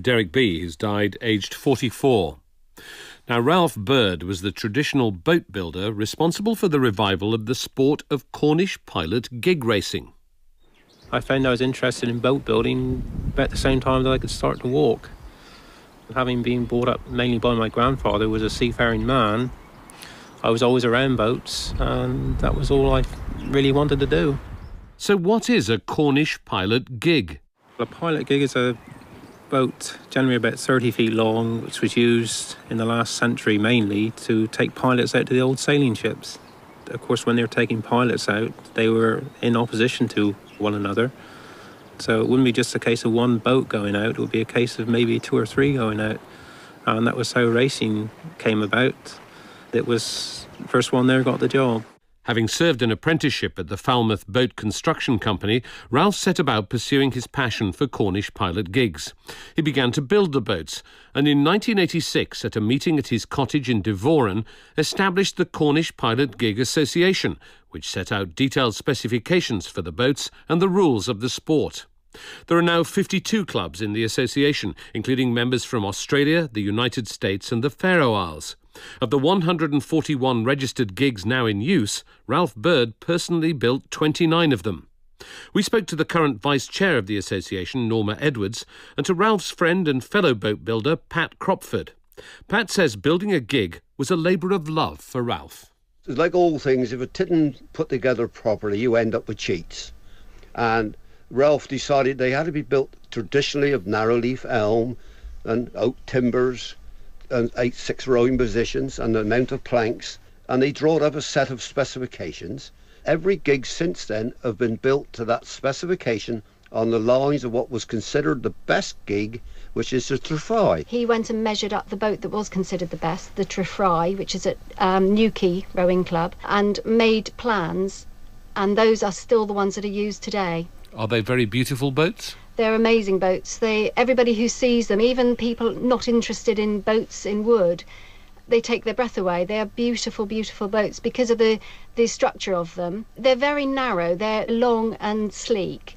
Derek B., who's died aged 44. Now, Ralph Bird was the traditional boat builder responsible for the revival of the sport of Cornish pilot gig racing. I found I was interested in boat building about the same time that I could start to walk. Having been brought up mainly by my grandfather, who was a seafaring man, I was always around boats, and that was all I really wanted to do. So what is a Cornish pilot gig? A pilot gig is a boat generally about 30 feet long, which was used in the last century mainly to take pilots out to the old sailing ships. Of course, when they were taking pilots out, they were in opposition to one another. So it wouldn't be just a case of one boat going out, it would be a case of maybe 2 or 3 going out. And that was how racing came about. It was the first one there got the job. Having served an apprenticeship at the Falmouth Boat Construction Company, Ralph set about pursuing his passion for Cornish pilot gigs. He began to build the boats, and in 1986, at a meeting at his cottage in Devoren, established the Cornish Pilot Gig Association, which set out detailed specifications for the boats and the rules of the sport. There are now 52 clubs in the association, including members from Australia, the United States and the Faroe Isles. Of the 141 registered gigs now in use, Ralph Bird personally built 29 of them. We spoke to the current vice-chair of the association, Norma Edwards, and to Ralph's friend and fellow boat builder, Pat Crockford. Pat says building a gig was a labour of love for Ralph. Like all things, if it didn't put together properly, you end up with cheats. And Ralph decided they had to be built traditionally of narrow-leaf elm and oak timbers, and 6 rowing positions and the amount of planks, and they drew up a set of specifications. Every gig since then have been built to that specification on the lines of what was considered the best gig, which is the Trefry. He went and measured up the boat that was considered the best, the Trefry, which is at Newquay Rowing Club, and made plans, and those are still the ones that are used today. Are they very beautiful boats? They're amazing boats. Everybody who sees them, even people not interested in boats in wood, they take their breath away. They are beautiful, beautiful boats because of the structure of them. They're very narrow, they're long and sleek.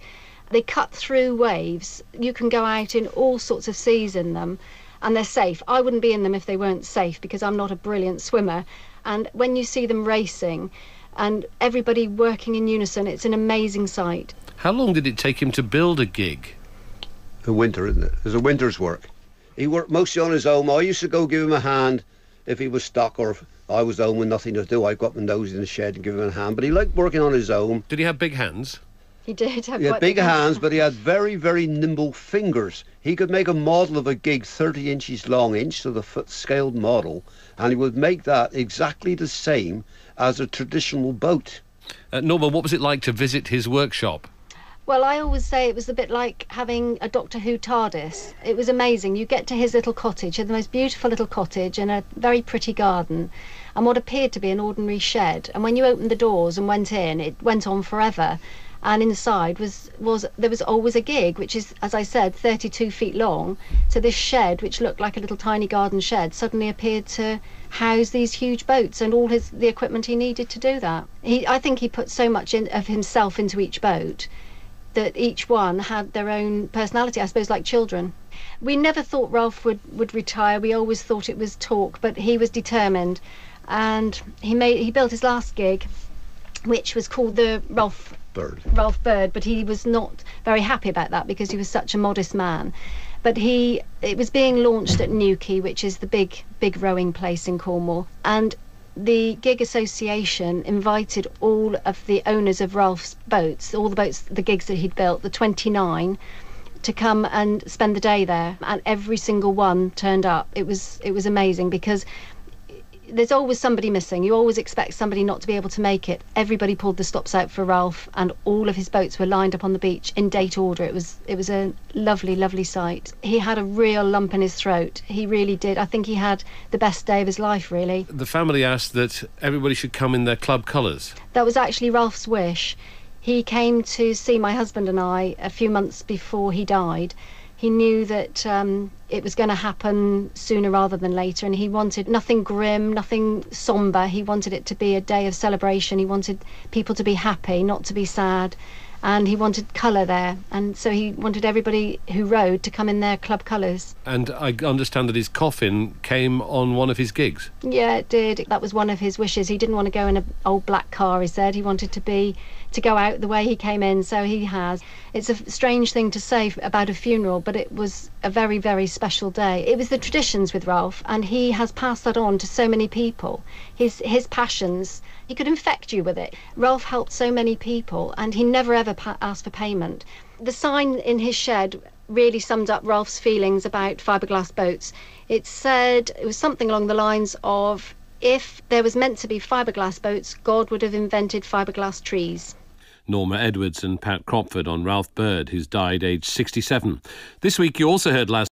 They cut through waves. You can go out in all sorts of seas in them, and they're safe. I wouldn't be in them if they weren't safe because I'm not a brilliant swimmer. And when you see them racing and everybody working in unison, it's an amazing sight. How long did it take him to build a gig? A winter, isn't it? It was a winter's work. He worked mostly on his own. I used to go give him a hand if he was stuck or if I was home with nothing to do. I'd go up and nose in the shed and give him a hand. But he liked working on his own. Did he have big hands? He did have He had big hands, but he had very, very nimble fingers. He could make a model of a gig 30 inches long, inch to the foot scaled model, and he would make that exactly the same as a traditional boat. Norma, what was it like to visit his workshop? Well, I always say it was a bit like having a Doctor Who TARDIS. It was amazing. You get to his little cottage, the most beautiful little cottage in a very pretty garden, and what appeared to be an ordinary shed. And when you opened the doors and went in, it went on forever. And inside there was always a gig, which is, as I said, 32 feet long. So this shed, which looked like a little tiny garden shed, suddenly appeared to house these huge boats and all the equipment he needed to do that. I think he put so much of himself into each boat that each one had their own personality, I suppose, like children. We never thought Ralph would retire. We always thought it was talk, but he was determined. And he built his last gig, which was called the Ralph Bird, but he was not very happy about that because he was such a modest man. But it was being launched at Newquay, which is the big rowing place in Cornwall, and the Gig Association invited all of the owners of Ralph's boats, all the boats, the gigs that he'd built, the 29, to come and spend the day there, and every single one turned up. It was amazing because there's always somebody missing. You always expect somebody not to be able to make it. Everybody pulled the stops out for Ralph, and all of his boats were lined up on the beach in date order. It was a lovely, lovely sight. He had a real lump in his throat. He really did. I think he had the best day of his life, really. The family asked that everybody should come in their club colours. That was actually Ralph's wish. He came to see my husband and I a few months before he died. He knew that it was going to happen sooner rather than later, and he wanted nothing grim, nothing sombre. He wanted it to be a day of celebration. He wanted people to be happy, not to be sad. and he wanted colour there, and so he wanted everybody who rode to come in their club colours. And I understand that his coffin came on one of his gigs. Yeah, it did. That was one of his wishes. He didn't want to go in an old black car, he said. He wanted to go out the way he came in, so he has. It's a strange thing to say about a funeral, but it was a very, very special day. It was the traditions with Ralph, and he has passed that on to so many people. His passions, he could infect you with it. Ralph helped so many people, and he never ever asked for payment. The sign in his shed really summed up Ralph's feelings about fiberglass boats. It was something along the lines of, if there was meant to be fiberglass boats, God would have invented fiberglass trees. Norma Edwards and Pat Crockford on Ralph Bird, who's died aged 67. This week you also heard last